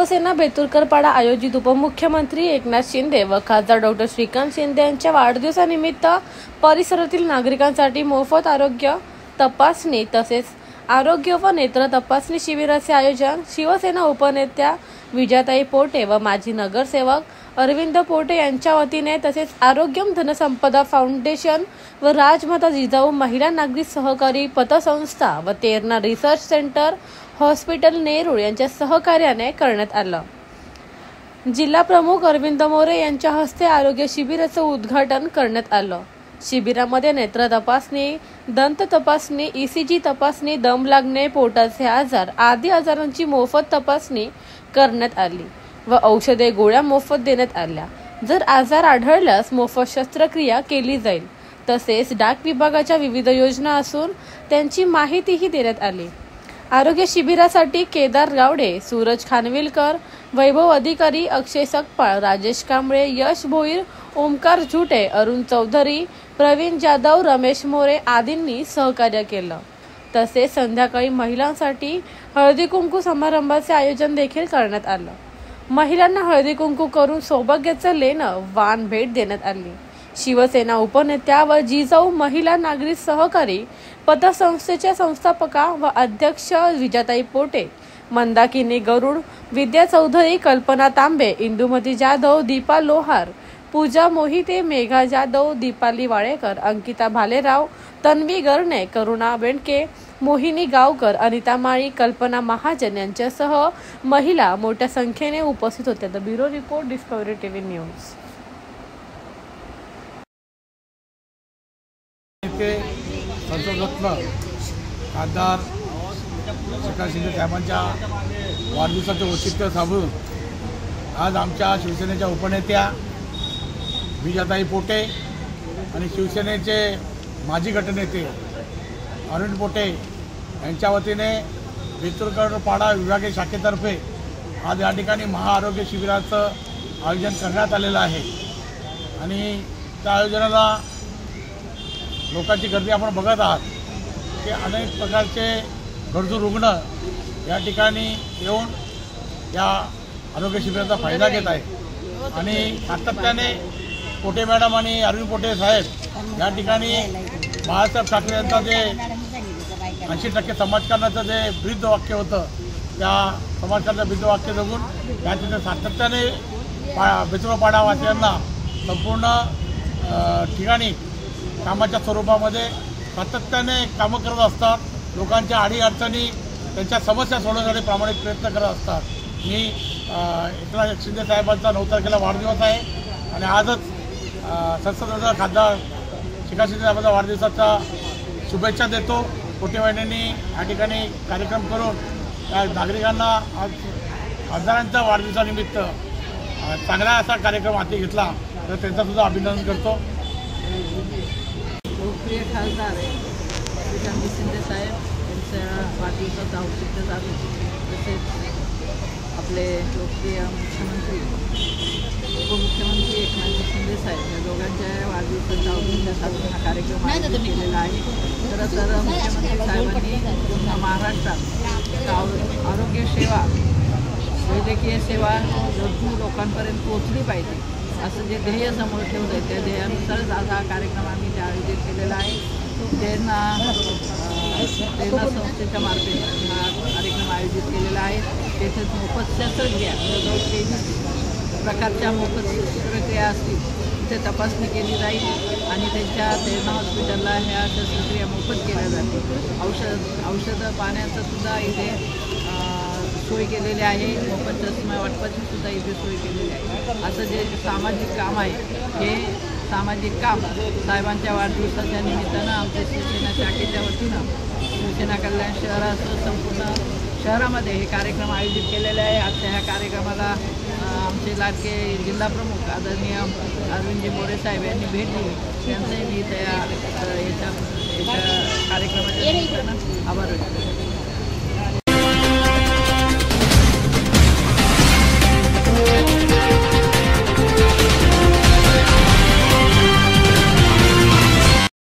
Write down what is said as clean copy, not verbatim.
शिवसेना बेतुरकरपाडा आयोजित उपमुख्यमंत्री एकनाथ शिंदे व खासदार डॉक्टर श्रीकांत शिंदे यांच्या वाढदिवसानिमित्त परिसरातील नागरिकांसाठी मोफत आरोग्य तपासणी तसेच आरोग्य व नेत्र तपासणी शिबिराचे आयोजन शिवसेना उपनेत्या विजयाताई पोटे व माजी नगरसेवक अरविंद पोटे यांच्या वतीने तसेच आरोग्यम धनसंपदा फाउंडेशन व राजमाता जिजाऊ महिला नागरिक सहकारी पतसंस्था व Terna research centre hospital Nerul यांच्या सहकार्याने करण्यात आलं। जिल्हा प्रमुख अरविंद मोरे यांच्या हस्ते आरोग्य शिबिराचं उद्घाटन करण्यात आलं। शिबिरामध्ये नेत्र तपासणी, दंत तपासणी, ECG तपासणी, दम लागणे, पोटाचे आजार आदी आजारांची मोफत तपासणी करण्यात आली व औषधे गोळ्या मोफत देण्यात आल्या। जर आजार आढळल्यास मोफत शस्त्रक्रिया केली जाईल। तसेच डाक विभागाच्या विविध योजना असून त्यांची माहितीही देण्यात आली। आरोग्य शिबिरासाठी केदार गावडे, सूरज खानविलकर, वैभव अधिकारी, अक्षय सकपाळ, राजेश कांबळे, यश भोईर, ओमकार झुटे, अरुण चौधरी, प्रवीण जाधव, रमेश मोरे आदींनी सहकार्य केलं। तसेच संध्याकाळी महिलांसाठी हळदी कुंकू समारंभाचे आयोजन देखील करण्यात आलं। महिलांना हळदी कुंकू करून सौभाग्याचं लेणं वाण भेट देण्यात आली। शिवसेना उपनेत्या व जिजाऊ महिला नागरिक सहकारी पतसंस्थेच्या संस्थापका व अध्यक्ष विजयाताई पोटे, मंदाकिनी गरुड, विद्या चौधरी, कल्पना तांबे, इंदुमती जाधव, दीपा लोहार, पूजा मोहिते, मेघा जाधव, दीपाली वाळेकर, अंकिता भालेराव, तन्वी गरणे, करुणा बेंडके, मोहिनी गावकर, अनिता माळी, कल्पना महाजन यांच्यासह महिला मोठ्या संख्येने उपस्थित होत्या। The bureau report, discovery TV news. संसदरत्न खासदार श्रीकांत शिंदे साहेबांच्या वाढदिवसाचे औचित्य साधून आज आमच्या शिवसेनेच्या उपनेत्या विजयाताई पोटे आणि शिवसेनेचे माजी गटनेते अरविंद पोटे यांच्या वतीने बेतुरकरपाडा विभागीय शाखेतर्फे आज या ठिकाणी महाआरोग्य शिबिराचं आयोजन करण्यात आलेलं आहे आणि त्या आयोजनाला लोकांची गर्दी आपण बघत आहात की अनेक प्रकारचे गरजू रुग्ण या ठिकाणी येऊन या आरोग्य शिबिराचा फायदा घेत आहे आणि सातत्याने पोटे मॅडम आणि अरविंद पोटे साहेब या ठिकाणी बाळासाहेब ठाकरे यांचा जे 80% समाजकारणाचं जे ब्रीदवाक्य होतं त्या समाजकारणाचं ब्रीदवाक्य जगून या ठिकाणी सातत्याने बेतुरकरपाडावासियांना संपूर्ण ठिकाणी कामाच्या स्वरूपामध्ये सातत्याने कामं करत असतात। लोकांच्या अडीअडचणी त्यांच्या समस्या सोडवण्यासाठी प्रामाणिक प्रयत्न करत असतात। मी एकनाथ शिंदे साहेबांचा 9 तारखेला वाढदिवस आहे आणि आजच संसदरत्न खासदार श्रीकांत शिंदे साहेबांचा वाढदिवसाच्या शुभेच्छा देतो। पोटे वहिनींनी या ठिकाणी कार्यक्रम करून त्या नागरिकांना आज खासदारांच्या वाढदिवसानिमित्त चांगला असा कार्यक्रम हाती घेतला तर त्यांचासुद्धा अभिनंदन करतो। लोकप्रिय खासदार श्रीकांत शिंदे साहेब यांच्या वाढदिवसाचं औचित्य साधून तसेच आपले लोकप्रिय मुख्यमंत्री उपमुख्यमंत्री एकनाथ शिंदे साहेब या दोघांच्या वाढदिवसाचं औचित्य साधून हा कार्यक्रम आयोजित केलेला आहे। खरं तर मुख्यमंत्री साहेबांनी पूर्ण महाराष्ट्रात आरोग्य सेवा, वैद्यकीय सेवा गरजू लोकांपर्यंत पोहोचली पाहिजे असं जे ध्येय समोर ठेवलं आहे त्या ध्येयानुसारच आज हा कार्यक्रम आम्ही आयोजित केलेला आहे। तेरणा संस्थेच्या मार्फत हा कार्यक्रम आयोजित केलेला आहे। तेथेच मोफत शस्त्रक्रिया जवळजवळ 23 प्रकारच्या मोफत शस्त्रक्रिया असतील तिथे तपासणी केली जाईल आणि त्यांच्या तेरणा हॉस्पिटलला ह्या शस्त्रक्रिया मोफत केल्या जातील। औषधं पाण्याचं सुद्धा इथे सोय केलेली आहे। मोफत चष्मा वाटपाची सुद्धा इथे सोय केलेली आहे। असं जे सामाजिक काम आहे हे सामाजिक काम साहेबांच्या वाढदिवसाच्या निमित्तानं आमच्या शिवसेना शाखेच्या वतीनं शिवसेना कल्याण शहरासह संपूर्ण शहरामध्ये हे कार्यक्रम आयोजित केलेले आहे। आजच्या ह्या कार्यक्रमाला आमचे लाडके जिल्हा प्रमुख आदरणीय अरविंद मोरे साहेब यांनी भेट दिली। त्यांचंही मी त्या कार्यक्रमाच्या निमित्तानं आभार व्यक्त करतो।